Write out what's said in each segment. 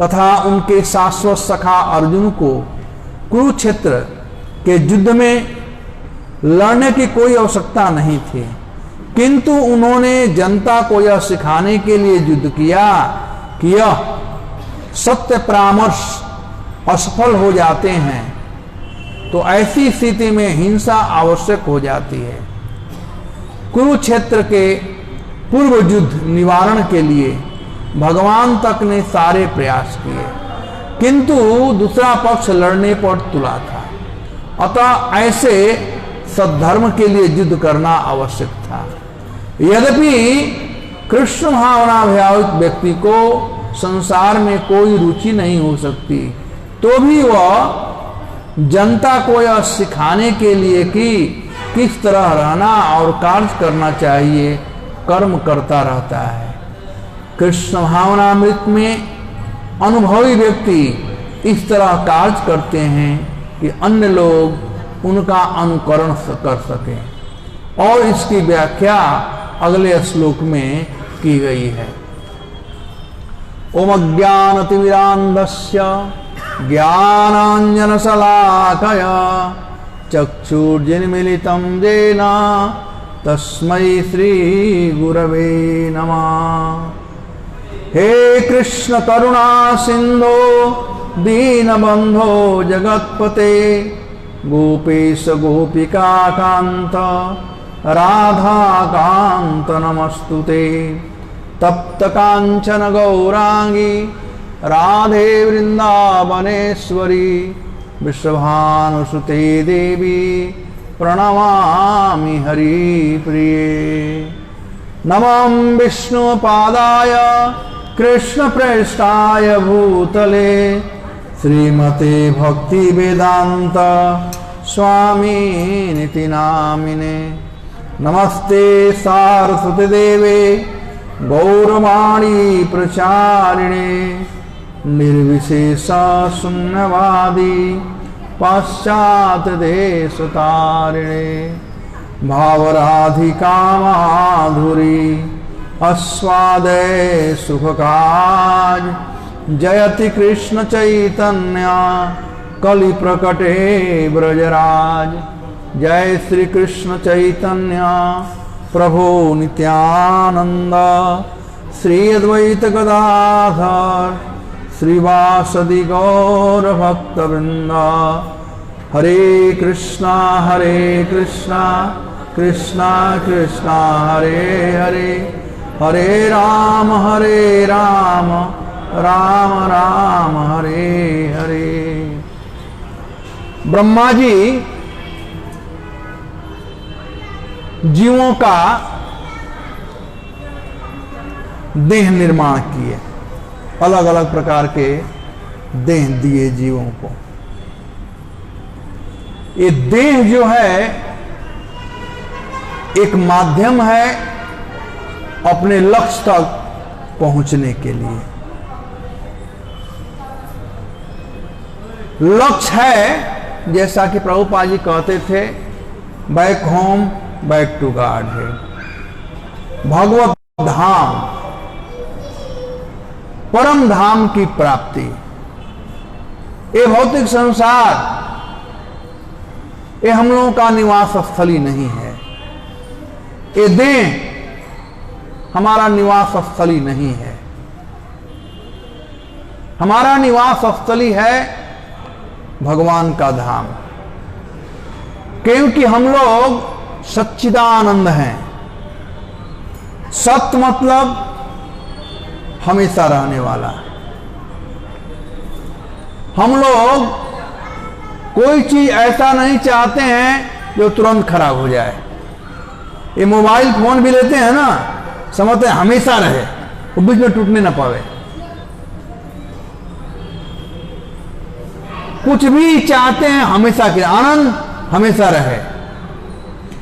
तथा उनके शाश्वत सखा अर्जुन को कुरुक्षेत्र के युद्ध में लड़ने की कोई आवश्यकता नहीं थी, किंतु उन्होंने जनता को यह सिखाने के लिए युद्ध किया कि यह सत्य परामर्श असफल हो जाते हैं तो ऐसी स्थिति में हिंसा आवश्यक हो जाती है। कुरुक्षेत्र के पूर्व युद्ध निवारण के लिए भगवान तक ने सारे प्रयास किए, किंतु दूसरा पक्ष लड़ने पर तुला था। अतः ऐसे सद्धर्म के लिए युद्ध करना आवश्यक था। यद्यपि कृष्ण भावना भावित व्यक्ति को संसार में कोई रुचि नहीं हो सकती, तो भी वह जनता को यह सिखाने के लिए कि किस तरह रहना और कार्य करना चाहिए कर्म करता रहता है। कृष्ण भावनामृत में अनुभवी व्यक्ति इस तरह कार्य करते हैं कि अन्य लोग उनका अनुकरण कर सकें, और इसकी व्याख्या अगले श्लोक में की गई है। ओम अज्ञानतिमिरान्धस्य ज्ञानाञ्जनशलाकया चक्षुर्जिन्मीलितं येन तस्मै श्रीगुरवे नमः। हे कृष्ण करुणा सिंधो दीनबंधो जगत्पते गोपेश गोपिका कांत राधा कांत नमस्तुते। तप्त कांचन गौरांगी राधे वृंदावनेश्वरी विश्वभानुसुते देवी प्रणमामि हरिप्रिये। नमः विष्णुपादाय कृष्णप्रेष्ठाय भूतले श्रीमते भक्ति वेदांत स्वामिनिति नामिने। नमस्ते सारस्वती देवे गौरवाणी प्रचारिणे निर्विशेष शून्यवादी पाश्चात्य देश तारिणे। भावराधिका माधुरी अस्वादे सुखकाज जयति कृष्ण चैतन्य कलि प्रकटे ब्रजराज। जय श्री कृष्ण चैतन्य प्रभो नित्यानंद श्री अद्वैत गदाधर श्रीवासदि गौर भक्तवृंद। हरे कृष्णा कृष्णा कृष्णा हरे हरे, हरे राम राम राम हरे हरे। ब्रह्मा जी जीवों का देह निर्माण किए, अलग अलग प्रकार के देह दिए जीवों को। ये देह जो है एक माध्यम है अपने लक्ष्य तक पहुंचने के लिए। लक्ष्य है, जैसा कि प्रभुपाद जी कहते थे, back home back to God है, भगवत धाम, परम धाम की प्राप्ति। ये भौतिक संसार ये हम लोगों का निवास स्थली नहीं है। ये देह हमारा निवास स्थली नहीं है। हमारा निवास स्थली है भगवान का धाम, क्योंकि हम लोग सच्चिदानंद हैं। सत्य मतलब हमेशा रहने वाला। हम लोग कोई चीज ऐसा नहीं चाहते हैं जो तुरंत खराब हो जाए। ये मोबाइल फोन भी लेते हैं ना, समझते हैं हमेशा रहे, वो बीच में टूटने ना पावे। कुछ भी चाहते हैं हमेशा के, आनंद हमेशा रहे,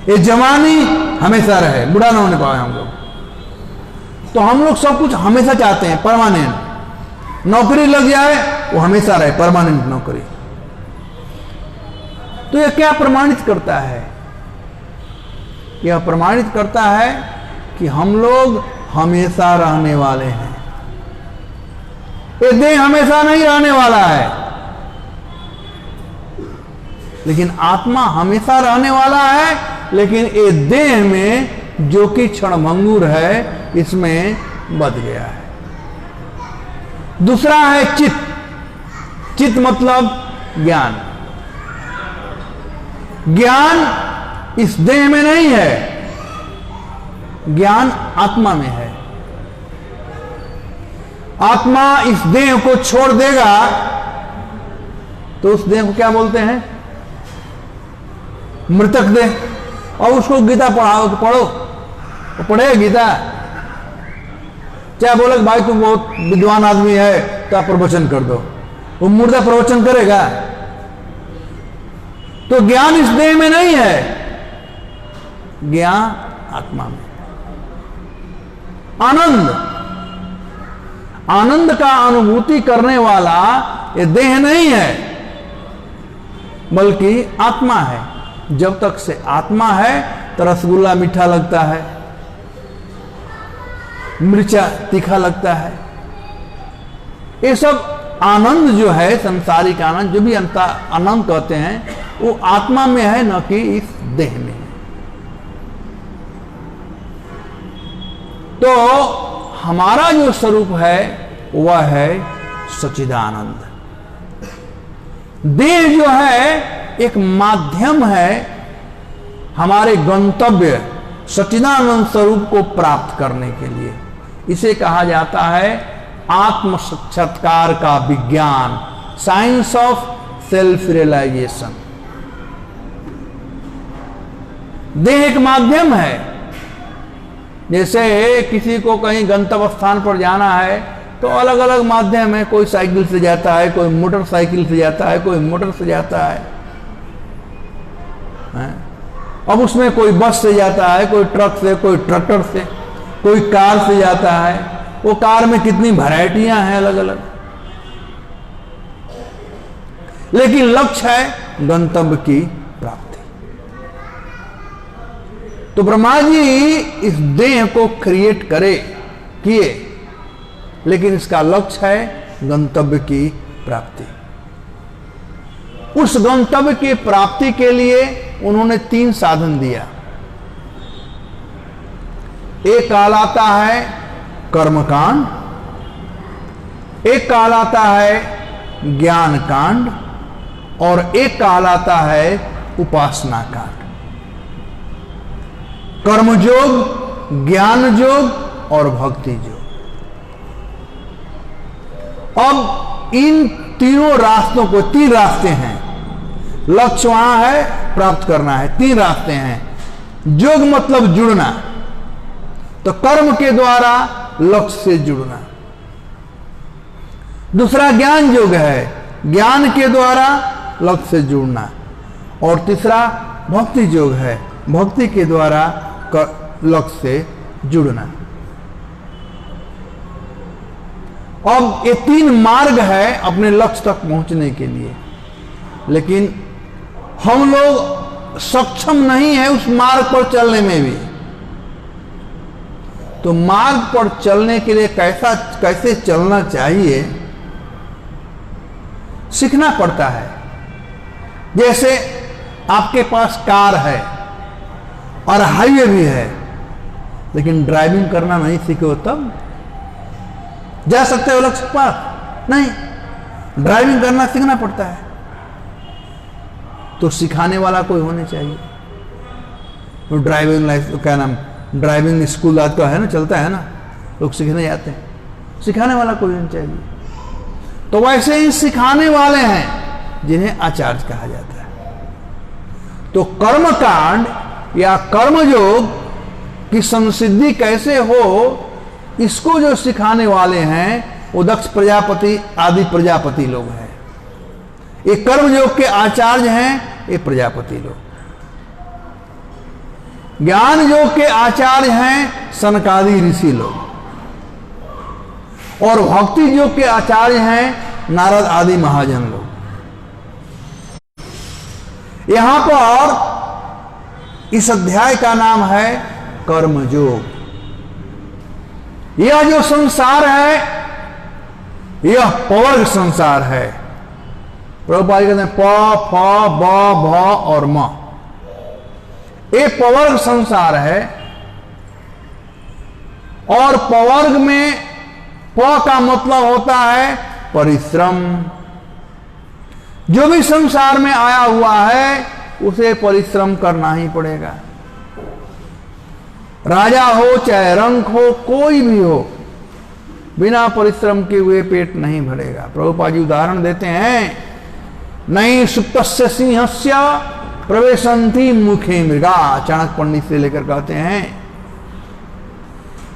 ये जवानी हमेशा रहे, बुढ़ा ना होने पाए हम लोग। तो हम लोग सब कुछ हमेशा चाहते हैं, परमानेंट। नौकरी लग जाए वो हमेशा रहे, परमानेंट नौकरी। तो यह क्या प्रमाणित करता है? यह प्रमाणित करता है कि हम लोग हमेशा रहने वाले हैं। ये देह हमेशा नहीं रहने वाला है, लेकिन आत्मा हमेशा रहने वाला है। लेकिन ये देह में जो कि क्षणभंगुर है, इसमें बद गया है। दूसरा है चित्त। चित्त मतलब ज्ञान। ज्ञान इस देह में नहीं है, ज्ञान आत्मा में है। आत्मा इस देह को छोड़ देगा तो उस देह को क्या बोलते हैं? मृतक देह। और उसको गीता पढ़ाओ तो पढ़ो, वो पढ़े गीता, चाहे बोले भाई तुम बहुत विद्वान आदमी है तो आप प्रवचन कर दो, वो मुर्दा प्रवचन करेगा? तो ज्ञान इस देह में नहीं है, ज्ञान आत्मा में। आनंद, आनंद का अनुभूति करने वाला ये देह नहीं है, बल्कि आत्मा है। जब तक से आत्मा है तो रसगुल्ला मीठा लगता है, मिर्चा तीखा लगता है। ये सब आनंद जो है, संसारिक आनंद, जो भी आनंद कहते हैं, वो आत्मा में है, न कि इस देह में। तो हमारा जो स्वरूप है वह है सच्चिदानंद। देह जो है एक माध्यम है हमारे गंतव्य सच्चिदानंद स्वरूप को प्राप्त करने के लिए। इसे कहा जाता है आत्म साक्षात्कार का विज्ञान, साइंस ऑफ सेल्फ रियलाइजेशन। देह एक माध्यम है। जैसे किसी को कहीं गंतव्य स्थान पर जाना है तो अलग अलग माध्यम है, कोई साइकिल से जाता है, कोई मोटरसाइकिल से जाता है, कोई मोटर से जाता है। अब उसमें कोई बस से जाता है, कोई ट्रक से, कोई ट्रैक्टर से, कोई कार से जाता है। वो कार में कितनी वैरायटियां हैं अलग अलग, लेकिन लक्ष्य है गंतव्य की प्राप्ति। तो ब्रह्मा जी इस देह को क्रिएट किए, लेकिन इसका लक्ष्य है गंतव्य की प्राप्ति। उस गंतव्य की प्राप्ति के लिए उन्होंने 3 साधन दिया। एक कहलाता है कर्मकांड, एक कहलाता है ज्ञान कांड, और एक कहलाता है उपासना कांड। कर्मयोग, ज्ञान योग और भक्ति योग। अब इन तीनों रास्तों को, 3 रास्ते हैं, लक्ष्य वहां है, प्राप्त करना है, 3 रास्ते हैं। योग मतलब जुड़ना, तो कर्म के द्वारा लक्ष्य से जुड़ना। दूसरा ज्ञान योग है, ज्ञान के द्वारा लक्ष्य से जुड़ना। और तीसरा भक्ति योग है, भक्ति के द्वारा लक्ष्य से जुड़ना। अब ये 3 मार्ग है अपने लक्ष्य तक पहुंचने के लिए, लेकिन हम लोग सक्षम नहीं है उस मार्ग पर चलने में भी। तो मार्ग पर चलने के लिए कैसे चलना चाहिए सीखना पड़ता है। जैसे आपके पास कार है और हाईवे भी है, लेकिन ड्राइविंग करना नहीं सीखे हो तब जा सकते हो लक्ष्य पर? नहीं, ड्राइविंग करना सीखना पड़ता है। तो सिखाने वाला कोई होने चाहिए। तो ड्राइविंग लाइसेंस, क्या नाम, ड्राइविंग स्कूल आज का है ना, चलता है ना, लोग सीखने जाते हैं, सिखाने वाला कोई होना चाहिए। तो वैसे ही सिखाने वाले हैं जिन्हें आचार्य कहा जाता है। तो कर्मकांड या कर्मयोग की संसिद्धि कैसे हो, इसको जो सिखाने वाले हैं वो दक्ष प्रजापति आदि प्रजापति लोग हैं। ये कर्मयोग के आचार्य हैं ये प्रजापति लोग। ज्ञान योग के आचार्य हैं सनकादि ऋषि लोग, और भक्ति योग के आचार्य हैं नारद आदि महाजन लोग। यहां पर इस अध्याय का नाम है कर्मयोग। यह जो संसार है यह पवर्ग संसार है। प्रभुपाद कहते हैं प, फ, ब, भ और म, ये पवर्ग संसार है। और पवर्ग में प का मतलब होता है परिश्रम। जो भी संसार में आया हुआ है उसे परिश्रम करना ही पड़ेगा। राजा हो चाहे रंक हो, कोई भी हो, बिना परिश्रम के हुए पेट नहीं भरेगा। प्रभुपाद जी उदाहरण देते हैं, नहीं सुप्तस्य सिंहस्य प्रवेशंती मुखे मृगा। चाणक्य पंडित से लेकर कहते हैं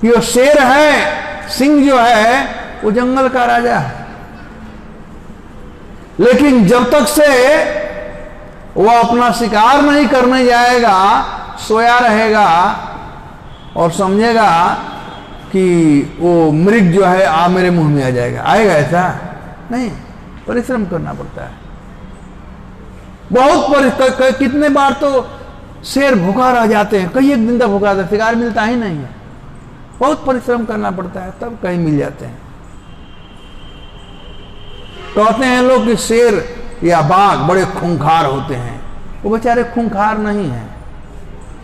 कि वो शेर है, सिंह जो है वो जंगल का राजा है, लेकिन जब तक से वो अपना शिकार नहीं करने जाएगा, सोया रहेगा और समझेगा कि वो मृग जो है आ मेरे मुंह में आ जाएगा, आएगा ऐसा नहीं, परिश्रम करना पड़ता है। बहुत कितने बार तो शेर भूखा रह जाते हैं, कई एक दिन तक भूखा रहता है, शिकार मिलता ही नहीं है। बहुत परिश्रम करना पड़ता है तब कहीं मिल जाते हैं। कहते हैं लोग कि शेर या बाघ बड़े खूंखार होते हैं, वो बेचारे खूंखार नहीं हैं।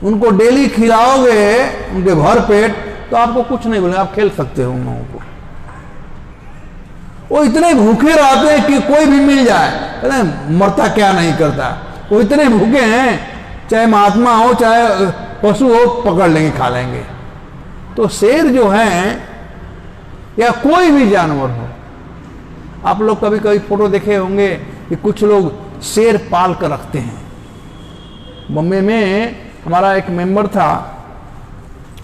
उनको डेली खिलाओगे उनके भर पेट तो आपको कुछ नहीं बोलेंगे, आप खेल सकते हो उन लोगों को। वो इतने भूखे रहते हैं कि कोई भी मिल जाए, कहते हैं मरता क्या नहीं करता। वो इतने भूखे हैं, चाहे महात्मा हो चाहे पशु हो, पकड़ लेंगे, खा लेंगे। तो शेर जो है या कोई भी जानवर हो, आप लोग कभी कभी फोटो देखे होंगे कि कुछ लोग शेर पाल कर रखते हैं। बॉम्बे में हमारा एक मेंबर था,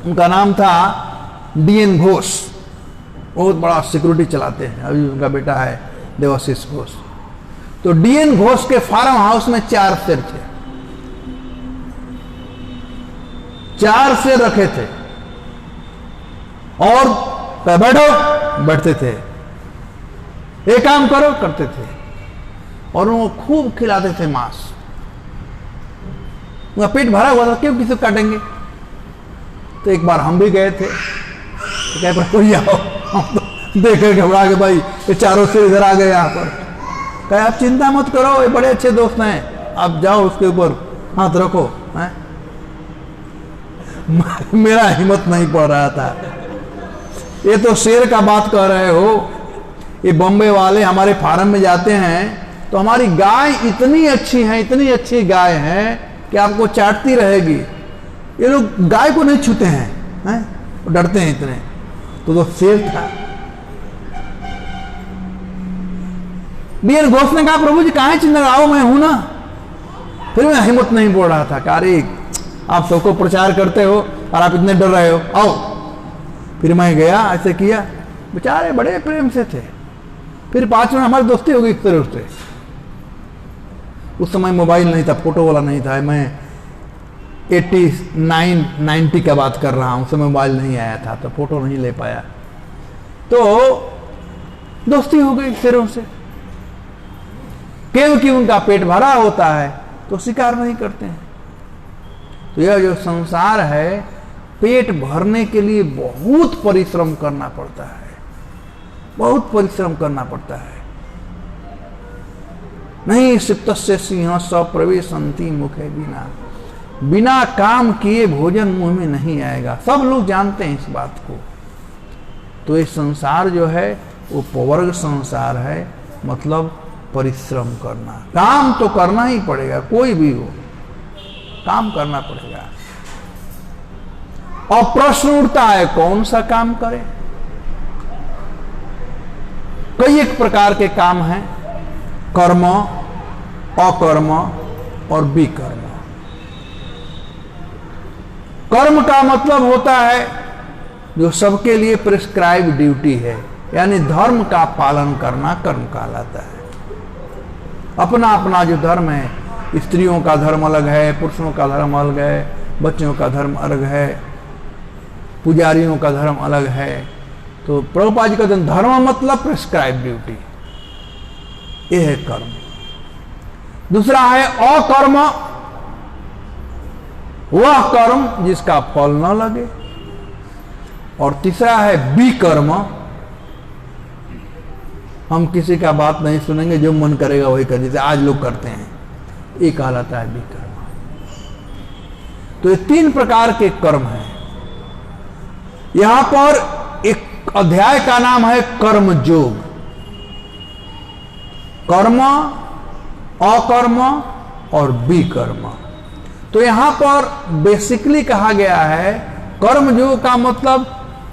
उनका नाम था डीएन घोष, बहुत बड़ा सिक्योरिटी चलाते हैं, अभी उनका बेटा है देवाशीष घोष। तो डीएन घोष के फार्म हाउस में 4 शेर थे, 4 शेर रखे थे और बैठो बैठते थे, एक काम करो करते थे और उनको खूब खिलाते थे मांस। उनका पेट भरा हुआ था, क्यों किसी को काटेंगे। तो एक बार हम भी गए थे, तो क्या कोई आओ, हम तो देख कर घबरा के भाई ये चारों से इधर आ गए यहाँ पर। कहे आप चिंता मत करो, ये बड़े अच्छे दोस्त हैं, आप जाओ उसके ऊपर हाथ रखो। है? मेरा हिम्मत नहीं पड़ रहा था। ये तो शेर का बात कह रहे हो, ये बॉम्बे वाले हमारे फार्म में जाते हैं तो हमारी गाय इतनी अच्छी है, इतनी अच्छी गाय है कि आपको चाटती रहेगी। ये लोग गाय को नहीं छूते हैं, डरते हैं इतने। तो शेर था। डीएन घोष ने कहा प्रभु जी कहाँ चिंता, आओ मैं हूं ना। फिर मैं हिम्मत नहीं बोल रहा था, अरे आप सबको प्रचार करते हो और आप इतने डर रहे हो, आओ। फिर मैं गया, ऐसे किया, बेचारे बड़े प्रेम से थे। फिर 5 मिनट हमारी दोस्ती हो गई इस तरह से। उस समय मोबाइल नहीं था, फोटो वाला नहीं था, मैं 89-90 का बात कर रहा हूं, उस समय मोबाइल नहीं आया था तो फोटो नहीं ले पाया। तो दोस्ती हो गई शेरों से, क्योंकि उनका पेट भरा होता है तो शिकार नहीं करते हैं। तो यह जो संसार है, पेट भरने के लिए बहुत परिश्रम करना पड़ता है, बहुत परिश्रम करना पड़ता है। नहीं सिप्तस्य सिंह प्रवेशंती मुखे बिना, बिना काम किए भोजन मुंह में नहीं आएगा। सब लोग जानते हैं इस बात को। तो ये संसार जो है वो पवर्ग संसार है, मतलब परिश्रम करना, काम तो करना ही पड़ेगा, कोई भी हो काम करना पड़ेगा। और प्रश्न उठता है कौन सा काम करें। कई एक प्रकार के काम हैं, कर्म, अकर्म और विकर्म। कर्म का मतलब होता है जो सबके लिए प्रिस्क्राइब ड्यूटी है, यानी धर्म का पालन करना कर्म कहलाता है। अपना अपना जो धर्म है, स्त्रियों का धर्म अलग है, पुरुषों का धर्म अलग है, बच्चों का धर्म अलग है, पुजारियों का धर्म अलग है। तो प्रभुपाद जी का धर्म मतलब प्रिस्क्राइब ड्यूटी, यह है कर्म। दूसरा है अकर्म, वह कर्म जिसका फल न लगे। और तीसरा है विकर्म, हम किसी का बात नहीं सुनेंगे, जो मन करेगा वही कर, जैसे आज लोग करते हैं, ये कहलाता है विकर्म। तो ये 3 प्रकार के कर्म हैं। यहां पर एक अध्याय का नाम है कर्म योग। कर्म, अकर्म और विकर्म। तो यहां पर बेसिकली कहा गया है कर्म योग का मतलब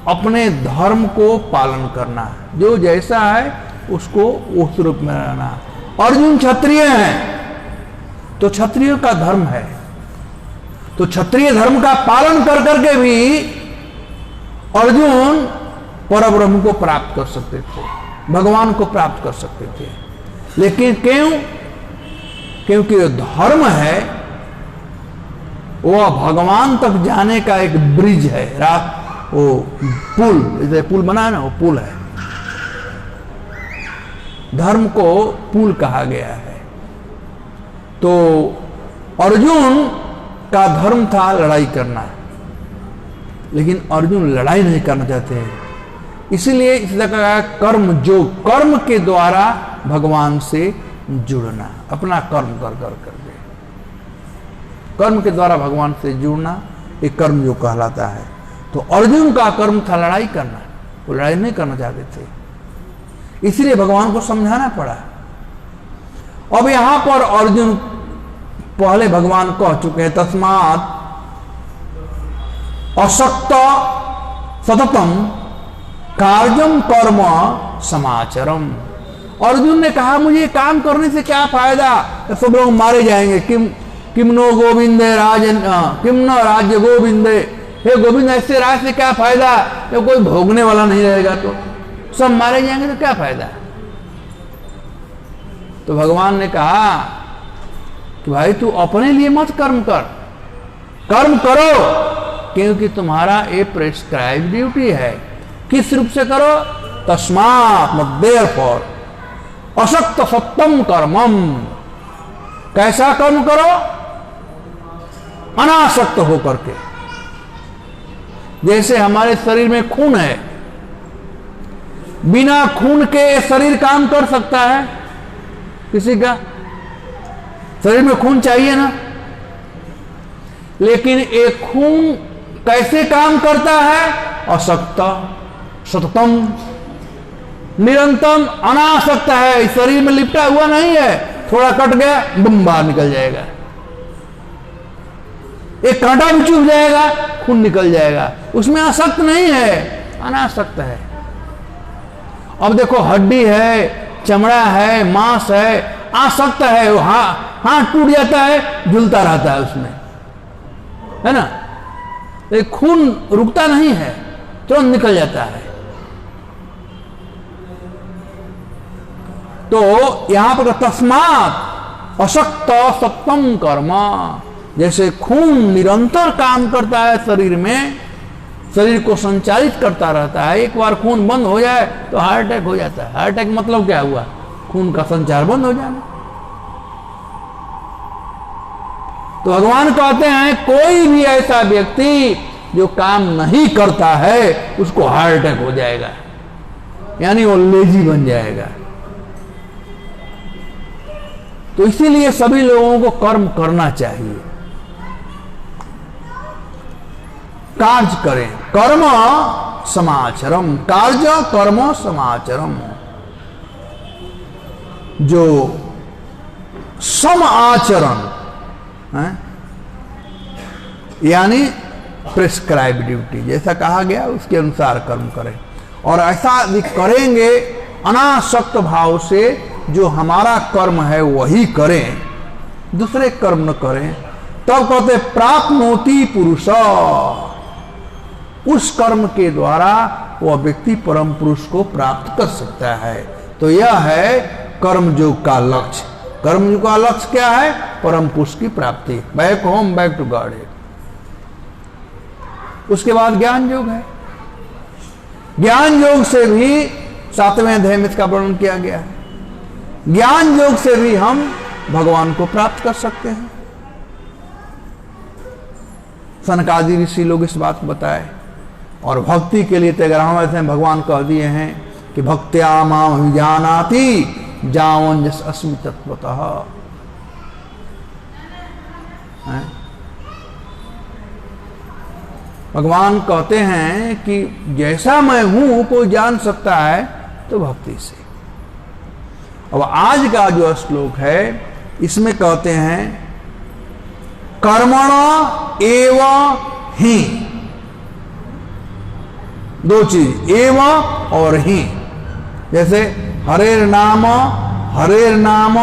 अपने धर्म को पालन करना, जो जैसा है उसको उस रूप में रहना। अर्जुन क्षत्रिय हैं, तो क्षत्रियों का धर्म है, तो क्षत्रिय धर्म का पालन कर करके भी अर्जुन परब्रह्म को प्राप्त कर सकते थे, भगवान को प्राप्त कर सकते थे। लेकिन क्यों? क्योंकि जो धर्म है वह भगवान तक जाने का एक ब्रिज है, वो पुल, जैसे पुल बना है ना, वो पुल है। धर्म को पुल कहा गया है। तो अर्जुन का धर्म था लड़ाई करना, लेकिन अर्जुन लड़ाई नहीं करना चाहते हैं, इसलिए इसलिए कहा कर्म जो, कर्म के द्वारा भगवान से जुड़ना, अपना कर्म कर करके कर्म के द्वारा भगवान से जुड़ना, एक कर्म जो कहलाता है। तो अर्जुन का कर्म था लड़ाई करना, वो लड़ाई नहीं करना चाहते थे, इसलिए भगवान को समझाना पड़ा। अब यहां पर अर्जुन पहले भगवान कह चुके हैं, तस्मात् असक्त सततम कार्यम कर्म समाचरम। अर्जुन ने कहा मुझे काम करने से क्या फायदा, सब लोग मारे जाएंगे। किम नो गोविंदे राजन, किम न राज्य गोविंदे, हे गोविंद ऐसे राज से क्या फायदा, जब कोई भोगने वाला नहीं रहेगा तो सब मारे जाएंगे, तो क्या फायदा। तो भगवान ने कहा कि भाई तू अपने लिए मत कर्म कर, कर्म करो, क्योंकि तुम्हारा ये प्रेस्क्राइब ड्यूटी है। किस रूप से करो? तस्मात् देयरफॉर असक्त सत्यम कर्मम। कैसा कर्म करो? अनासक्त होकर के। जैसे हमारे शरीर में खून है, बिना खून के शरीर काम कर सकता है? किसी का शरीर में खून चाहिए ना, लेकिन एक खून कैसे काम करता है? असक्त सततम, निरंतर अनासक्त है, शरीर में लिपटा हुआ नहीं है, थोड़ा कट गया बम बाहर निकल जाएगा, एक कांटा भी चुभ जाएगा खून निकल जाएगा, उसमें आसक्त नहीं है, अनासक्त है। अब देखो हड्डी है, चमड़ा है, मांस है, आसक्त है, वो हाथ टूट जाता है, झूलता रहता है उसमें, है ना, एक खून रुकता नहीं है, तुरंत निकल जाता है। तो यहां पर तस्मात् असक्त सत्यम कर्म, जैसे खून निरंतर काम करता है शरीर में, शरीर को संचालित करता रहता है, एक बार खून बंद हो जाए तो हार्ट अटैक हो जाता है। हार्ट अटैक मतलब क्या हुआ? खून का संचार बंद हो जाना। तो भगवान कहते हैं कोई भी ऐसा व्यक्ति जो काम नहीं करता है उसको हार्ट अटैक हो जाएगा, यानी वो लेजी बन जाएगा। तो इसीलिए सभी लोगों को कर्म करना चाहिए, कार्य करें, कर्म समाचरम, कार्य कर्म समाचरम, जो सम आचरण है, यानी प्रिस्क्राइब ड्यूटी, जैसा कहा गया उसके अनुसार कर्म करें। और ऐसा करेंगे अनासक्त भाव से, जो हमारा कर्म है वही करें, दूसरे कर्म न करें। तब कहते प्राप्नोति पुरुष, उस कर्म के द्वारा वह व्यक्ति परम पुरुष को प्राप्त कर सकता है। तो यह है कर्मयोग का लक्ष्य। कर्मयोग का लक्ष्य क्या है? परम पुरुष की प्राप्ति, back home, back to God. उसके बाद ज्ञान योग है। ज्ञान योग से भी 7वें अध्याय में इसका वर्णन किया गया है। ज्ञान योग से भी हम भगवान को प्राप्त कर सकते हैं। सनकादि ऋषि लोग इस बात को बताए, और भक्ति के लिए 13वें अध्याय में भगवान कह दिए हैं कि भक्त्या माम विजानाति जावन जस अस्मि तत्वतः। भगवान कहते हैं कि जैसा मैं हूं कोई जान सकता है तो भक्ति से। अब आज का जो श्लोक है इसमें कहते हैं कर्मण एव ही, दो चीज, एव और ही। जैसे हरेर नाम हरेर नाम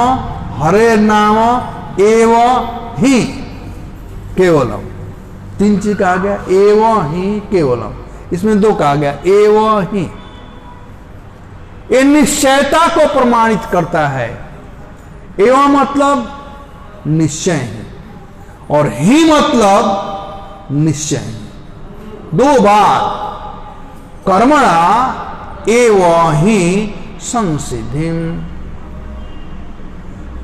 हरेर नाम एव ही केवलम, तीन चीज कहा गया, एव ही केवलम। इसमें दो कहा गया, एव ही। ये निश्चयता को प्रमाणित करता है। एवं मतलब निश्चय है और ही मतलब निश्चय है। दो बार कर्मणा एव ही संसिद्धिम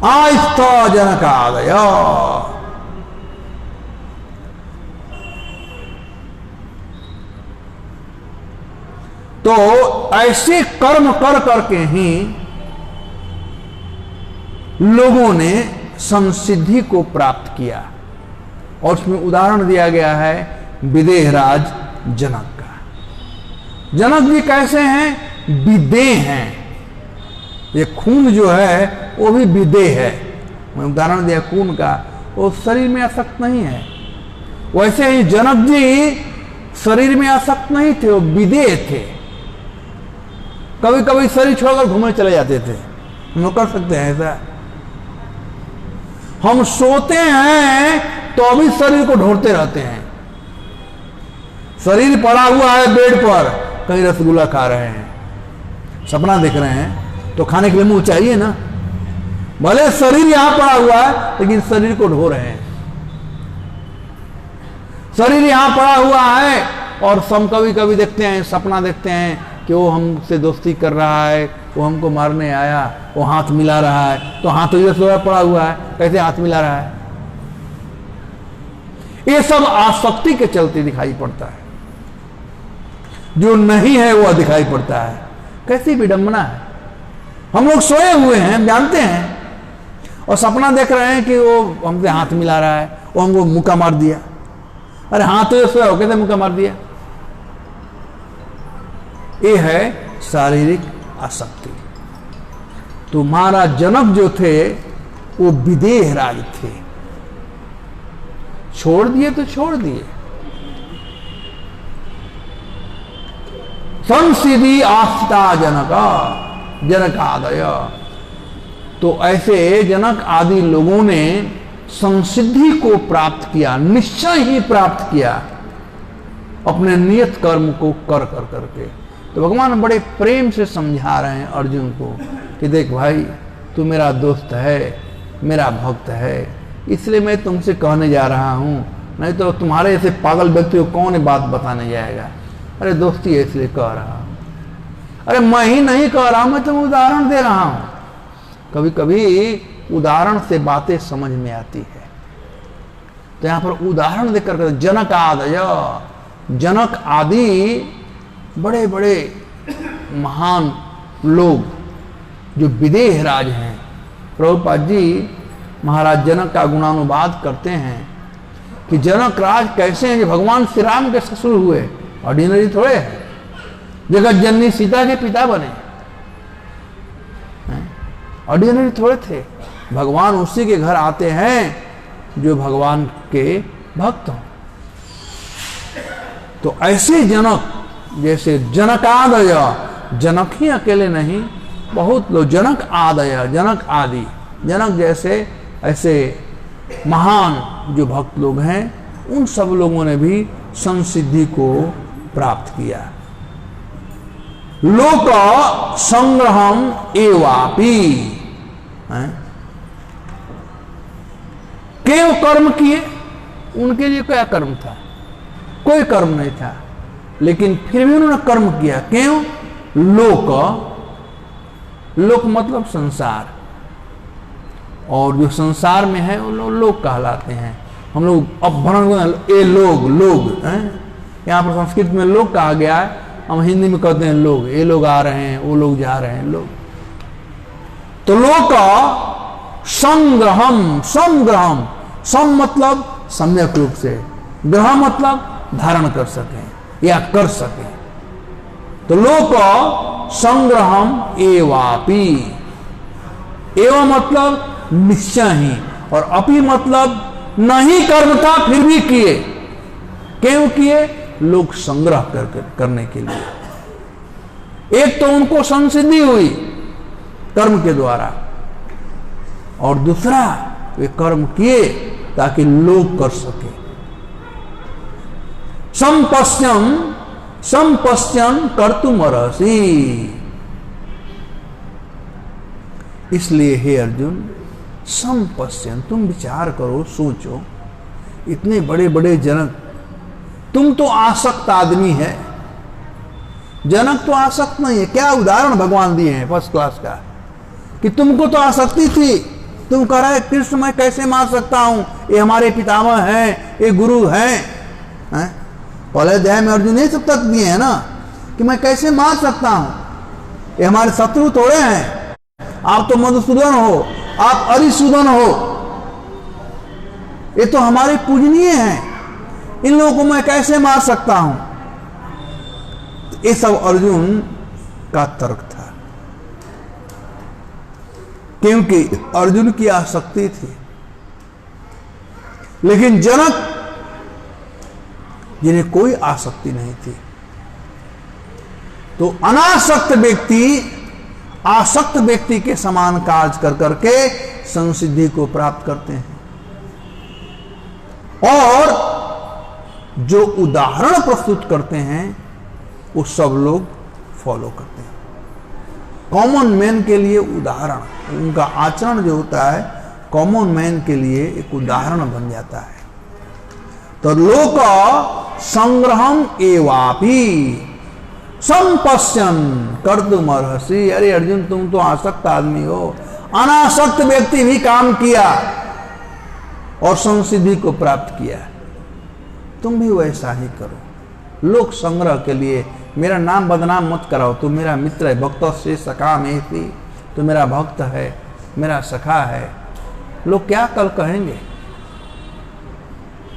आस्थ जनकादय। तो ऐसे कर्म कर करके ही लोगों ने संसिद्धि को प्राप्त किया। और उसमें उदाहरण दिया गया है विदेहराज जनक का। जनक जी कैसे हैं? विदेह हैं। ये खून जो है वो भी विदेह है। मैं उदाहरण दिया खून का, वो शरीर में आसक्त नहीं है। वैसे ही जनक जी शरीर में आसक्त नहीं थे, वो विदेह थे। कभी कभी शरीर छोड़कर घूमने चले जाते थे। हम लोग कर सकते हैं ऐसा? हम सोते हैं तो अभी शरीर को ढूंढते रहते हैं। शरीर पड़ा हुआ है बेड पर, कहीं रसगुल्ला खा रहे हैं, सपना देख रहे हैं, तो खाने के लिए मुंह चाहिए ना। भले शरीर यहां पड़ा हुआ है लेकिन शरीर को ढो रहे हैं। शरीर यहां पड़ा हुआ है और हम कभी कभी देखते हैं, सपना देखते हैं कि वो हमसे दोस्ती कर रहा है, वो हमको मारने आया, वो हाथ मिला रहा है। तो हाथ तो इधर पड़ा हुआ है, कैसे हाथ मिला रहा है? ये सब आसक्ति के चलते दिखाई पड़ता है। जो नहीं है वो दिखाई पड़ता है। कैसी विडंबना है। हम लोग सोए हुए हैं, हम जानते हैं, और सपना देख रहे हैं कि वो हमसे हाथ मिला रहा है, वो हमको मुक्का मार दिया। अरे हाथ तो सोया हो, कैसे मुक्का मार दिया? ये है शारीरिक आसक्ति। तो महाराज जनक जो थे वो विदेह राज थे। छोड़ दिए तो छोड़ दिए। संसिद्धि आस्था जनका जनकादय। तो ऐसे जनक आदि लोगों ने संसिद्धि को प्राप्त किया, निश्चय ही प्राप्त किया अपने नियत कर्म को कर कर करके। तो भगवान बड़े प्रेम से समझा रहे हैं अर्जुन को कि देख भाई, तू मेरा दोस्त है, मेरा भक्त है, इसलिए मैं तुमसे कहने जा रहा हूं, नहीं तो तुम्हारे ऐसे पागल व्यक्ति को कौन ये बात बताने जाएगा। अरे दोस्ती है इसलिए कह रहा हूं। अरे मैं ही नहीं कह रहा, मैं तुम्हें उदाहरण दे रहा हूं। कभी कभी उदाहरण से बातें समझ में आती है। तो यहां पर उदाहरण देकर जनक आदि, जनक आदि बड़े बड़े महान लोग जो विदेह राज हैं। प्रभुपाद जी महाराज जनक का गुणानुवाद करते हैं कि जनक राज कैसे हैं, जो भगवान श्री राम के ससुर हुए, ऑर्डिनरी थोड़े हैं। जगत जननी सीता के पिता बने, ऑर्डिनरी थोड़े थे। भगवान उसी के घर आते हैं जो भगवान के भक्त हों। तो ऐसे जनक, जैसे जनकादय, जनक ही अकेले नहीं, बहुत लोग जनक आदय, जनक आदि, जनक जैसे ऐसे महान जो भक्त लोग हैं, उन सब लोगों ने भी संसिद्धि को प्राप्त किया। लोक संग्रहम एवापि, क्यों कर्म किए? उनके लिए क्या कर्म था? कोई कर्म नहीं था, लेकिन फिर भी उन्होंने कर्म किया। क्यों? लोक, लोक मतलब संसार, और जो संसार में है वो लोग कहलाते हैं। हम लोग अब भ्रम, ये लोग, लोग यहाँ पर संस्कृत में लोग कहा गया है, हम हिंदी में कहते हैं लोग, ये लोग आ रहे हैं, वो लोग जा रहे हैं, लोग। तो लोक संग्रहम, समग्रहम, सम मतलब सम्यक रूप से, ग्रह मतलब धारण कर सकें या कर सकें। तो लोक संग्रहम एवापि, एवं मतलब निश्चय ही, और अपि मतलब नहीं कर्म था फिर भी किए। क्यों किए? लोक संग्रह करने के लिए। एक तो उनको संसिद्धि हुई कर्म के द्वारा, और दूसरा वे कर्म किए ताकि लोग कर सके। संपश्यम, संपश्यम कर्तुमर्हसि। इसलिए हे अर्जुन, संपश्यन, तुम विचार करो, सोचो, इतने बड़े बड़े जनक, तुम तो आसक्त आदमी है, जनक तो आसक्त नहीं है। क्या उदाहरण भगवान दिए हैं फर्स्ट क्लास का, कि तुमको तो आसक्ति थी, तुम कह रहे कृष्ण मैं कैसे मार सकता हूं, ये हमारे पितामह हैं, ये गुरु हैं, पहले अध्याय में अर्जुन ये सब तक दिए हैं ना, कि मैं कैसे मार सकता हूं, ये हमारे शत्रु थोड़े हैं, आप तो मधुसूदन हो, आप अरिसूदन हो, ये तो हमारे पूजनीय हैं, इन लोगों को मैं कैसे मार सकता हूं। तो ये सब अर्जुन का तर्क था, क्योंकि अर्जुन की आसक्ति थी। लेकिन जनक जिन्हें कोई आसक्ति नहीं थी, तो अनासक्त व्यक्ति आसक्त व्यक्ति के समान कार्य कर करके संसिद्धि को प्राप्त करते हैं। और जो उदाहरण प्रस्तुत करते हैं वो सब लोग फॉलो करते हैं। कॉमन मैन के लिए उदाहरण, उनका आचरण जो होता है कॉमन मैन के लिए एक उदाहरण बन जाता है। तो लोक संग्रहम एवापि संपश्यन कर्तुमर्हसि। अरे अर्जुन, तुम तो आसक्त आदमी हो, अनासक्त व्यक्ति भी काम किया और संसिद्धि को प्राप्त किया, तुम भी वैसा ही करो। लोक संग्रह के लिए मेरा नाम बदनाम मत कराओ, तुम मेरा मित्र है, भक्त से सखा में थी, तो मेरा भक्त है, मेरा सखा है। लोग क्या कल कहेंगे,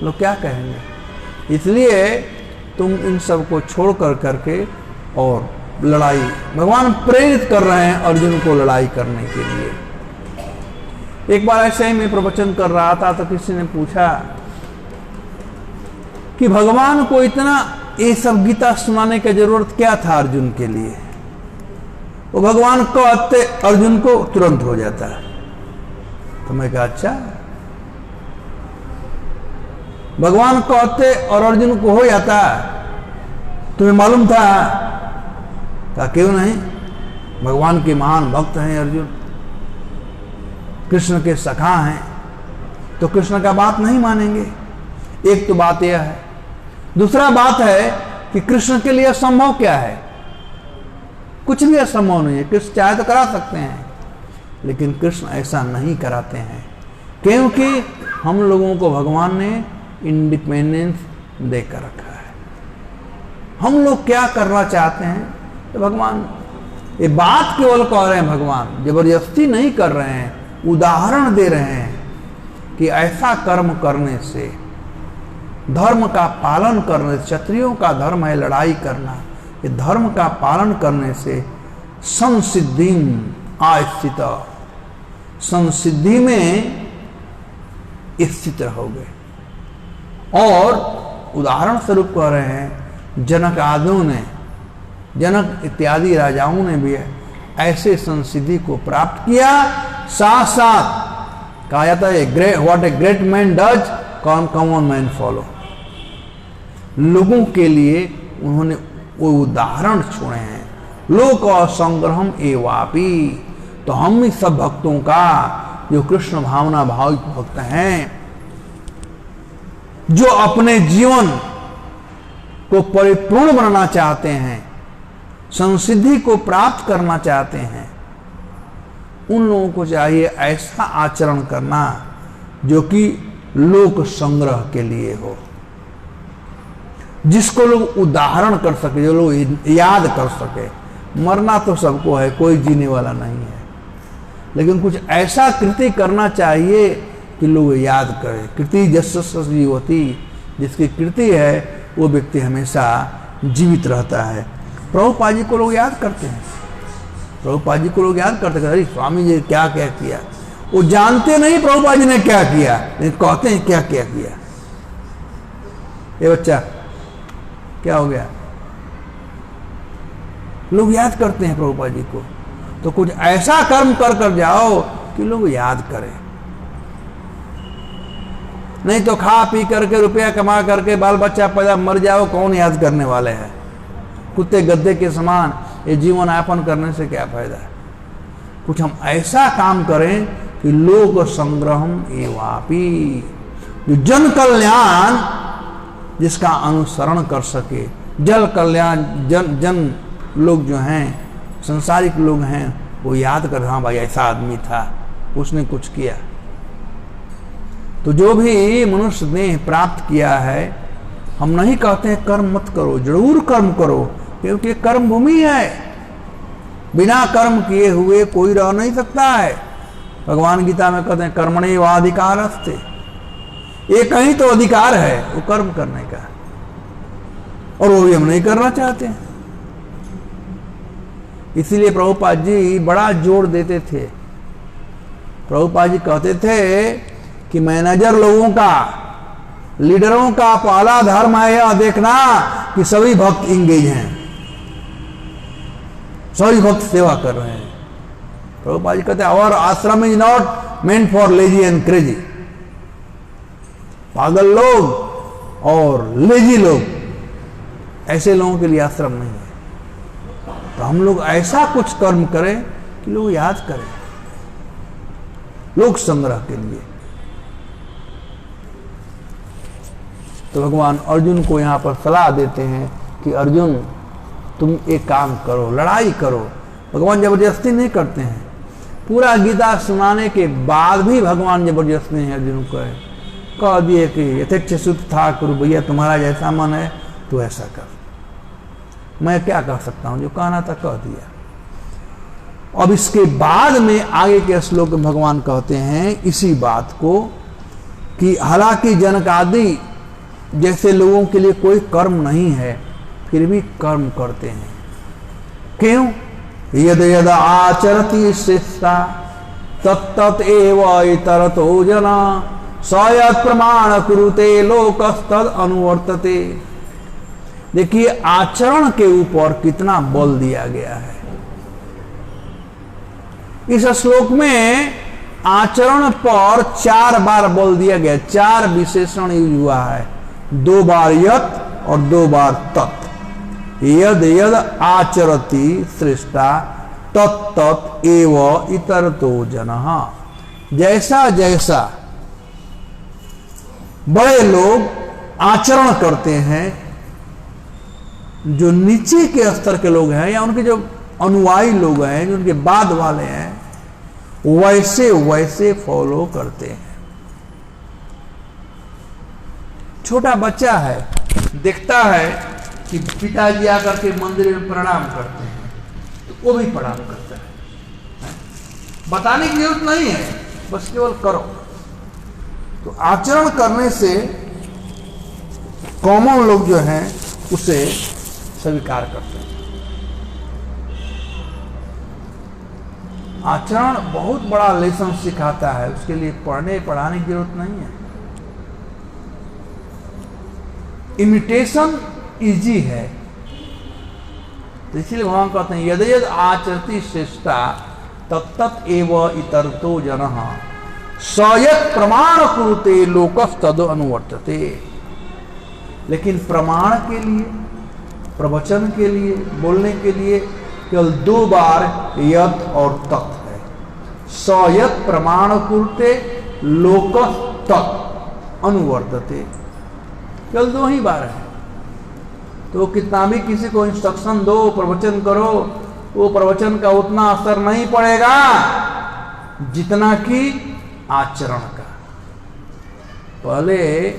लोग क्या कहेंगे। इसलिए तुम इन सब को छोड़ कर करके और लड़ाई, भगवान प्रेरित कर रहे हैं अर्जुन को लड़ाई करने के लिए। एक बार ऐसे ही मैं प्रवचन कर रहा था तो किसी ने पूछा कि भगवान को इतना ये सब गीता सुनाने की जरूरत क्या था अर्जुन के लिए। वो भगवान कहते अर्जुन को तुरंत हो जाता है। तो मैं कहा अच्छा, भगवान कहते और अर्जुन को हो जाता, तुम्हें मालूम था? कहा क्यों नहीं, भगवान के महान भक्त हैं अर्जुन, कृष्ण के सखा हैं, तो कृष्ण का बात नहीं मानेंगे। एक तो बात यह है। दूसरा बात है कि कृष्ण के लिए असंभव क्या है, कुछ भी असंभव नहीं है। कृष्ण चाहे तो करा सकते हैं, लेकिन कृष्ण ऐसा नहीं कराते हैं, क्योंकि हम लोगों को भगवान ने इंडिपेंडेंस देकर रखा है। हम लोग क्या करना चाहते हैं तो भगवान ये बात केवल कह रहे हैं, भगवान जबरदस्ती नहीं कर रहे हैं, उदाहरण दे रहे हैं कि ऐसा कर्म करने से, धर्म का पालन करने से, क्षत्रियों का धर्म है लड़ाई करना, ये धर्म का पालन करने से संसिद्धिम आस्थित, संसिद्धि में स्थित रहोगे। और उदाहरण स्वरूप कह रहे हैं, जनक आदियों ने, जनक इत्यादि राजाओं ने भी ऐसे संसिद्धि को प्राप्त किया। साथ साथ कहा जाता है what a great man does common man follow. लोगों के लिए उन्होंने वो उदाहरण छोड़े हैं। लोक संग्रहम एवापि, तो हम ही सब भक्तों का, जो कृष्ण भावना भाविक भक्त हैं, जो अपने जीवन को परिपूर्ण बनाना चाहते हैं, संसिद्धि को प्राप्त करना चाहते हैं, उन लोगों को चाहिए ऐसा आचरण करना जो कि लोक संग्रह के लिए हो। जिसको लोग उदाहरण कर सके, जो लोग याद कर सके। मरना तो सबको है, कोई जीने वाला नहीं है, लेकिन कुछ ऐसा कृति करना चाहिए कि लोग याद करें। कृति जस्स जीवती, जिसकी कृति है वो व्यक्ति हमेशा जीवित रहता है। प्रभुपाद जी को लोग याद करते हैं, प्रभुपाद जी को लोग याद करते हैं, अरे स्वामी जी क्या क्या किया। वो जानते नहीं प्रभुपाद जी ने क्या किया, लेकिन कहते हैं क्या क्या किया। ये बच्चा क्या हो गया, लोग याद करते हैं प्रभुपाद जी को। तो कुछ ऐसा कर्म कर कर जाओ कि लोग याद करें, नहीं तो खा पी करके रुपया कमा करके बाल बच्चा पैदा मर जाओ, कौन याद करने वाले हैं। कुत्ते गद्दे के समान ये जीवन यापन करने से क्या फायदा है। कुछ हम ऐसा काम करें कि लोक संग्रहम एवापि, जो जन कल्याण जिसका अनुसरण कर सके, जल कल्याण, जन लोग जो हैं, संसारिक लोग हैं, वो याद कर, हाँ भाई ऐसा आदमी था, उसने कुछ किया। तो जो भी मनुष्य ने प्राप्त किया है, हम नहीं कहते हैं कर्म मत करो, जरूर कर्म करो, क्योंकि कर्म भूमि है। बिना कर्म किए हुए कोई रह नहीं सकता है। भगवान गीता में कहते हैं कर्मण्येवाधिकारस्ते, एक ही तो अधिकार है वो कर्म करने का, और वो भी हम नहीं करना चाहते हैं। इसीलिए प्रभुपाद जी बड़ा जोर देते थे। प्रभुपाद जी कहते थे कि मैनेजर लोगों का, लीडरों का पहला धर्म है यह देखना कि सभी भक्त इंगेज हैं, सभी भक्त सेवा कर रहे हैं। प्रभुपाद जी कहते हैं आवर आश्रम is not meant for lazy and crazy. पागल लोग और लेजी लोग, ऐसे लोगों के लिए आश्रम नहीं है। तो हम लोग ऐसा कुछ कर्म करें कि लोग याद करें, लोक संग्रह के लिए। तो भगवान अर्जुन को यहां पर सलाह देते हैं कि अर्जुन तुम एक काम करो, लड़ाई करो। भगवान जबरदस्ती नहीं करते हैं। पूरा गीता सुनाने के बाद भी भगवान जबरदस्ती नहीं अर्जुन को कह दिए कि यथेच्छसुत था करो, भैया तुम्हारा जैसा मन है तो ऐसा कर। मैं क्या कह सकता हूं, जो कहना था कह दिया। अब इसके बाद में आगे के श्लोक में भगवान कहते हैं इसी बात को कि हालांकि जनक आदि जैसे लोगों के लिए कोई कर्म नहीं है, फिर भी कर्म करते हैं। क्यों? यद यद आचरति श्रेष्ठा तत्त एव इतरतो जना सयत् प्रमाण कुरुते लोकस्तद अनुवर्तते। देखिए आचरण के ऊपर कितना बल दिया गया है। इस श्लोक में आचरण पर 4 बार बल दिया गया, 4 विशेषण यूज हुआ है, 2 बार यत और 2 बार तत्। यद यद आचरति श्रेष्ठा तत्त एव इतरतो जनः। जैसा जैसा बड़े लोग आचरण करते हैं, जो नीचे के स्तर के लोग हैं या उनके जो अनुयायी लोग हैं, जो उनके बाद वाले हैं, वैसे वैसे फॉलो करते हैं। छोटा बच्चा है, देखता है कि पिताजी आकर के मंदिर में प्रणाम करते हैं, तो वो भी प्रणाम करता है। बताने की जरूरत नहीं है, बस केवल करो। तो आचरण करने से कॉमन लोग जो हैं उसे स्वीकार करते हैं। आचरण बहुत बड़ा लेसन सिखाता है, उसके लिए पढ़ाने की जरूरत नहीं है। इमिटेशन इजी है, तो इसीलिए भगवान कहते हैं यद यद आचरति श्रेष्ठा तत्त एव इतरतो जनः सयत् प्रमाण कुरुते लोकस्तद अनुवर्तते। लेकिन प्रमाण के लिए, प्रवचन के लिए, बोलने के लिए केवल 2 बार यत और तत् है। सयत् प्रमाण कुरुते लोकस्तद अनुवर्तते, केवल 2 ही बार है। तो कितना भी किसी को इंस्ट्रक्शन दो, प्रवचन करो, वो प्रवचन का उतना असर नहीं पड़ेगा जितना कि आचरण का। पहले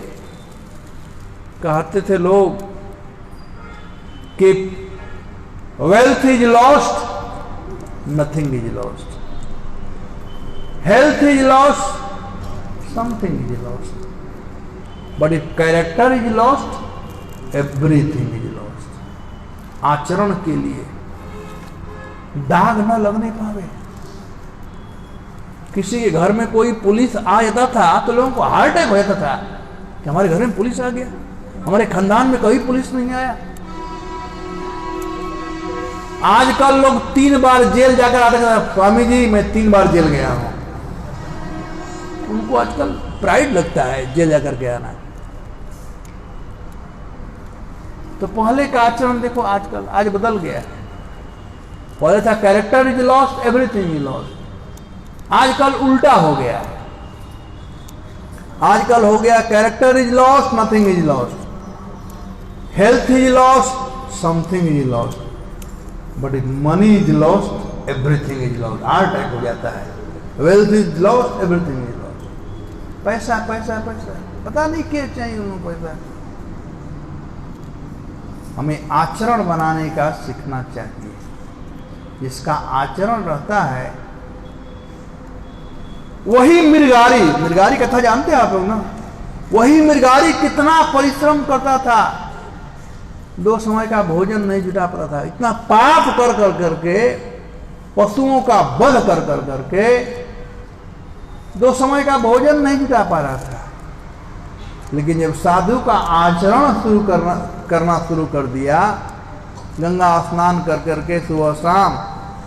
कहते थे लोग कि wealth is lost, nothing is lost. Health is lost, something is lost. But if character is lost, everything is lost. आचरण के लिए दाग न लगने पावे। किसी के घर में कोई पुलिस आ जाता था तो लोगों को हार्ट अटैक हो जाता था कि हमारे घर में पुलिस आ गया, हमारे खानदान में कभी पुलिस नहीं आया। आजकल लोग 3 बार जेल जाकर आते हैं, स्वामी जी मैं 3 बार जेल गया हूं। उनको आजकल प्राइड लगता है जेल जाकर के आना। तो पहले का आचरण देखो, आजकल आज बदल गया है। पहले था character is lost, everything is lost. आजकल उल्टा हो गया है। आजकल हो गया character is lost, nothing is lost. Health is lost, something is lost. But if money is lost, everything is lost. Heart attack हो जाता है। Wealth is lost, everything is lost. पैसा पैसा पैसा, पता नहीं क्या चाहिए उनको पैसा। हमें आचरण बनाने का सीखना चाहिए। जिसका आचरण रहता है वही मृगारी, मृगारी कथा जानते हैं आप लोग ना, वही मृगारी कितना परिश्रम करता था, 2 समय का भोजन नहीं जुटा पाता था। इतना पाप कर कर करके, पशुओं का वध कर कर करके 2 समय का भोजन नहीं जुटा पा रहा था। लेकिन जब साधु का आचरण करना शुरू कर दिया, गंगा स्नान कर करके सुबह शाम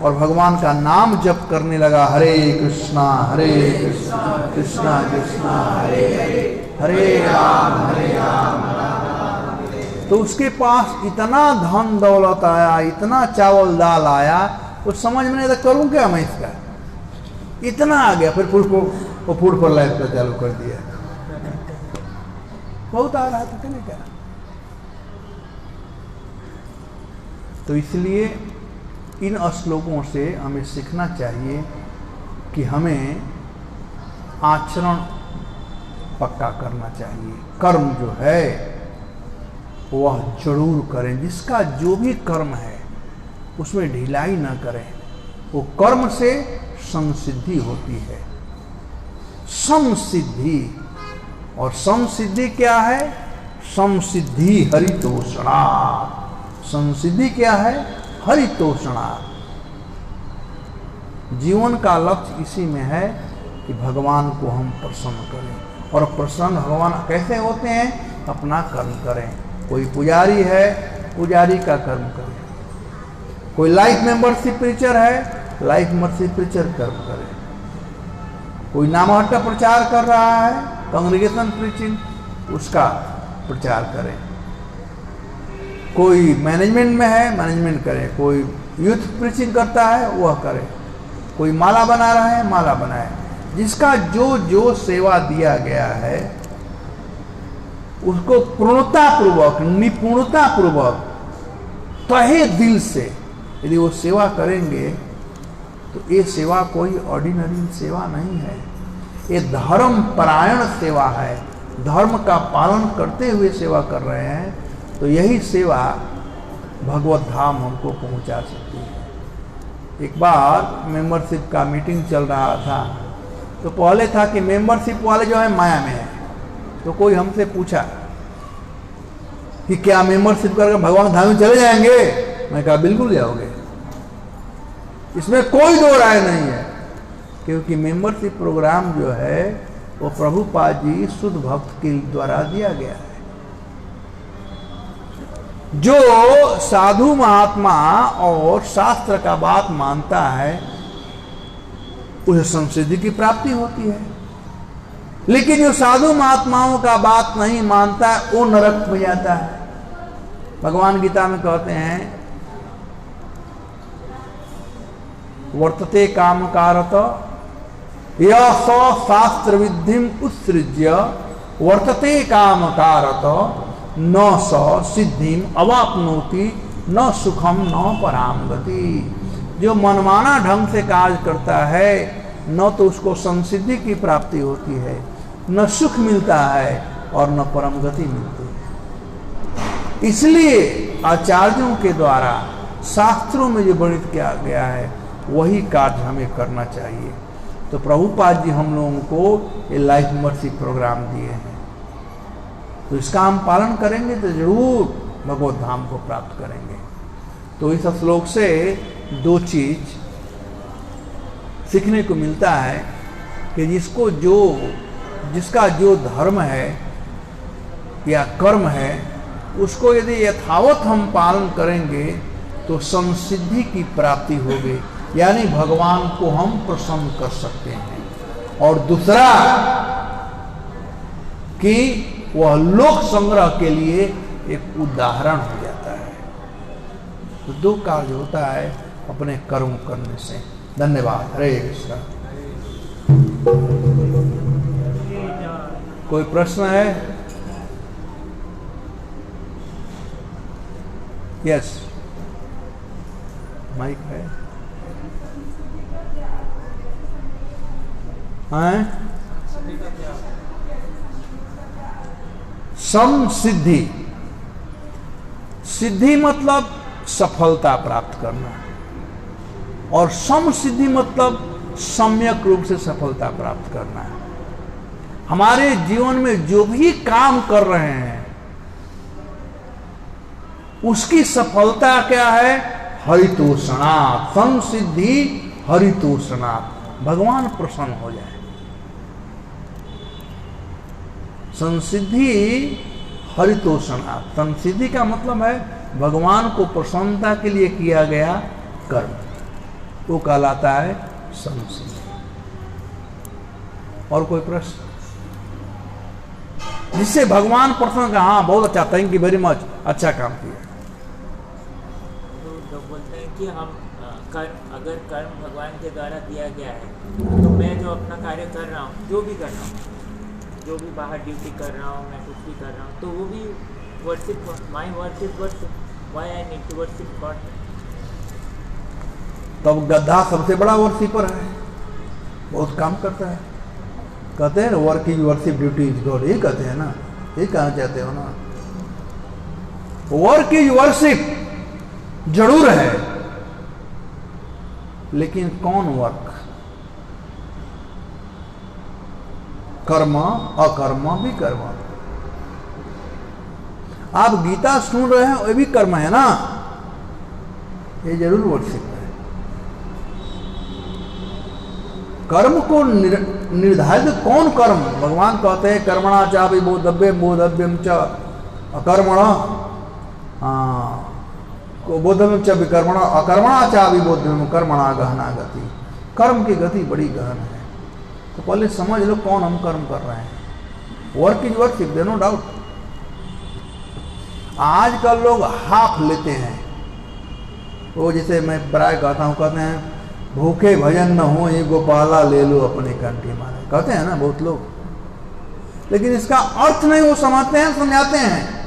और भगवान का नाम जप करने लगा, हरे कृष्णा कृष्णा कृष्णा हरे हरे, हरे राम तो उसके पास इतना धन दौलत आया, इतना चावल दाल आया, वो समझ में नहीं था करूं क्या मैं इसका। इतना आ गया, फिर फूड फॉर लाइफ का चालू कर दिया। बहुत आ रहा था क्या। तो इसलिए इन श्लोकों से हमें सीखना चाहिए कि हमें आचरण पक्का करना चाहिए। कर्म जो है वह जरूर करें। जिसका जो भी कर्म है उसमें ढिलाई न करें। वो कर्म से संसिद्धि होती है। संसिद्धि, और संसिद्धि क्या है? संसिद्धि हरितोषणा। संसिद्धि क्या है? हरितोषणा। जीवन का लक्ष्य इसी में है कि भगवान को हम प्रसन्न करें। और प्रसन्न भगवान कैसे होते हैं? अपना कर्म करें। कोई पुजारी है, पुजारी का कर्म करें। कोई लाइफ मेंबरशिप प्रीचर है, लाइफ मेंबरशिप प्रीचर कर्म करें। कोई नामहट्ट का प्रचार कर रहा है, कांग्रेगेशन प्रीचिंग, उसका प्रचार करें। कोई मैनेजमेंट में है, मैनेजमेंट करें। कोई यूथ प्रीचिंग करता है, वह करे। कोई माला बना रहा है, माला बनाए। जिसका जो जो सेवा दिया गया है उसको पूर्णतापूर्वक, निपुणतापूर्वक, तहे दिल से यदि वो सेवा करेंगे तो ये सेवा कोई ऑर्डिनरी सेवा नहीं है। ये धर्म परायण सेवा है। धर्म का पालन करते हुए सेवा कर रहे हैं, तो यही सेवा भगवत धाम हमको पहुंचा सकती है। एक बार मेंबरशिप का मीटिंग चल रहा था, तो पहले था कि मेंबरशिप वाले जो है माया में है। तो कोई हमसे पूछा कि क्या मेंबरशिप करके भगवान धाम में चले जाएंगे? मैं कहा बिल्कुल जाओगे, इसमें कोई दो राय नहीं है। क्योंकि मेंबरशिप प्रोग्राम जो है वो प्रभुपाद जी शुद्ध भक्त के द्वारा दिया गया है। जो साधु महात्मा और शास्त्र का बात मानता है उसे संसिद्धि की प्राप्ति होती है। लेकिन जो साधु महात्माओं का बात नहीं मानता है वो नरक में जाता है। भगवान गीता में कहते हैं वर्तते काम कारत यह शास्त्र विधिम उत्सृज्य वर्तते काम कारत न स सिद्धिम अवाप्नोति न सुखम न पराम गति। जो मनमाना ढंग से कार्य करता है न तो उसको संसिद्धि की प्राप्ति होती है, न सुख मिलता है और न परम गति मिलती है। इसलिए आचार्यों के द्वारा शास्त्रों में जो वर्णित किया गया है वही कार्य हमें करना चाहिए। तो प्रभुपाद जी हम लोगों को ये लाइफ मर्सी प्रोग्राम दिए हैं, तो इसका हम पालन करेंगे तो जरूर भगवत धाम को प्राप्त करेंगे। तो इस श्लोक से दो चीज सीखने को मिलता है कि जिसका जो धर्म है या कर्म है उसको यदि यथावत हम पालन करेंगे तो संसिद्धि की प्राप्ति होगी, यानी भगवान को हम प्रसन्न कर सकते हैं। और दूसरा कि वह लोक संग्रह के लिए एक उदाहरण हो जाता है। तो दो कार्य होता है अपने कर्म करने से। धन्यवाद। हरे कृष्ण। कोई प्रश्न है? यस, माइक है। समसिद्धि, सिद्धि मतलब सफलता प्राप्त करना, और समसिद्धि मतलब सम्यक रूप से सफलता प्राप्त करना है। हमारे जीवन में जो भी काम कर रहे हैं उसकी सफलता क्या है? हरितोषणात्। संसिद्धि हरितोषणात्, भगवान प्रसन्न हो जाए। संसिद्धि हरितोषणात्, संसिद्धि का मतलब है भगवान को प्रसन्नता के लिए किया गया कर्म, वो कहलाता है संसिद्धि। और कोई प्रश्न? जिससे भगवान प्रसन्न का, हाँ बहुत अच्छा, थैंक यू वेरी मच, अच्छा काम किया। तो बोलते हैं कि हम अगर कर्म भगवान के द्वारा दिया गया है तो मैं जो अपना कार्य कर रहा हूँ, जो भी कर रहा हूँ, जो भी बाहर ड्यूटी कर रहा हूँ, मैं कुछ भी कर रहा हूँ, तो वो भी worship, my work is worship, why I need to worship God. तब गधा सबसे बड़ा वर्शिपर है, बहुत काम करता है। कहते हैं work is worship, duty is God, ये कहते हैं ना, ये कहना चाहते हो ना। वर्क इज वर्शिप जरूर है, लेकिन कौन वर्क? कर्म अकर्म भी कर्म। आप गीता सुन रहे हैं, ये भी कर्म है ना, ये जरूर वर्शिप है। कर्म को निर्धारित कौन कर्म? भगवान कहते हैं कर्मणा चापि बोधव्यम बोधव्यम च अकर्मण, बोधव्यम च विकर्मण अकर्मणा चापि बोधव्यम कर्मणा गहना गति। कर्म की गति बड़ी गहन है। तो पहले समझ लो कौन हम कर्म कर रहे हैं। Work is worship, no doubt. आजकल लोग हाफ लेते हैं, वो जैसे मैं प्राय कहता हूँ, कहते हैं भूखे भजन न हो ये गोपाला ले लो अपने कंठी मारे, कहते हैं ना बहुत लोग। लेकिन इसका अर्थ नहीं वो समझते हैं, समझाते हैं।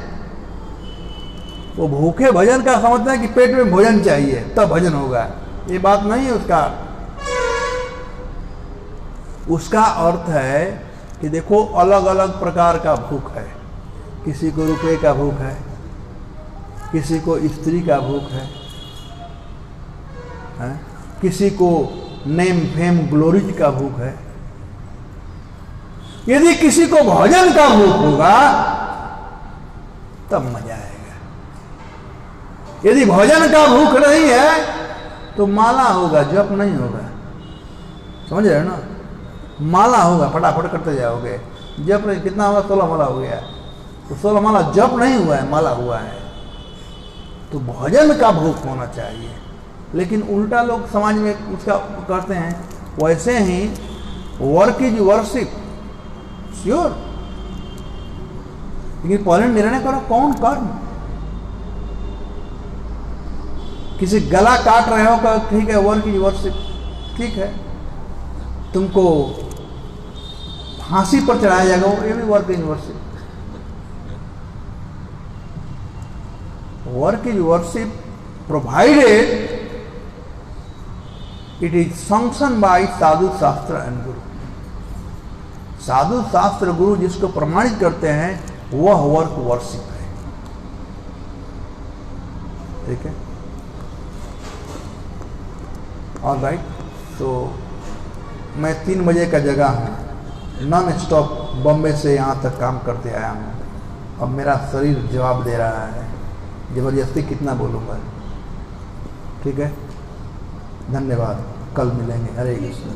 वो भूखे भजन का समझते हैं कि पेट में भोजन चाहिए तब भजन होगा, ये बात नहीं है उसका। उसका अर्थ है कि देखो अलग अलग प्रकार का भूख है। किसी को रुपए का भूख है, किसी को स्त्री का भूख है, किसी को नेम फेम ग्लोरीज का भूख है। यदि किसी को भजन का भूख होगा तब मजा आएगा। यदि भजन का भूख नहीं है तो माला होगा, जप नहीं होगा। समझ रहे हो ना? माला होगा, फटाफट करते जाओगे। जप कितना होगा? 16 माला हो गया, तो 16 माला जप नहीं हुआ है, माला हुआ है। तो भजन का भूख होना चाहिए। लेकिन उल्टा लोग समाज में उसका करते हैं। वैसे ही वर्क इज वर्शिप, श्योर, लेकिन पहले निर्णय करो कौन कर्म। किसी गला काट रहे हो का ठीक है, वर्क इज वर्शिप, ठीक है। तुमको फांसी पर चढ़ाया जाएगा, ये भी work is worship. Work is worship provided it is function by sadhu shastra and गुरु। साधु शास्त्र गुरु जिसको प्रमाणित करते हैं वह वर्क वर्शिप है। ठीक है, ऑल राइट। तो मैं 3 बजे का जगह हूँ, नॉन स्टॉप बॉम्बे से यहाँ तक काम करते आया हूँ। अब मेरा शरीर जवाब दे रहा है, ज़बरदस्ती कितना बोलूँगा। ठीक है, धन्यवाद, कल मिलेंगे। हरे कृष्ण।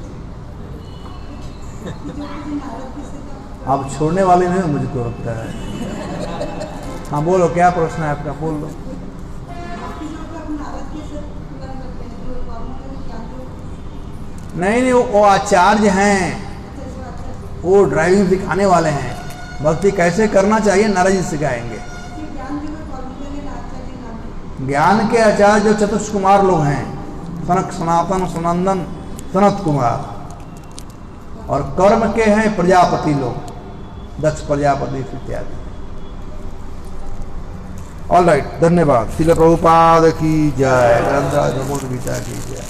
आप छोड़ने वाले नहीं हो मुझको लगता है। हाँ बोलो, क्या प्रश्न है आपका, बोल लो। नहीं, वो आचार्य हैं, वो ड्राइविंग सिखाने वाले हैं। भक्ति कैसे करना चाहिए नारद जी सिखाएंगे। ज्ञान के आचार्य जो चतुष कुमार लोग हैं, सनक, सनातन, सनंदन, सनत कुमार, और कर्म के हैं प्रजापति लोग, दक्ष प्रजापति इत्यादि। ऑल राइट, धन्यवाद। श्रील प्रभुपाद की जय, ग्रंथराज प्रमोद गीता की जय।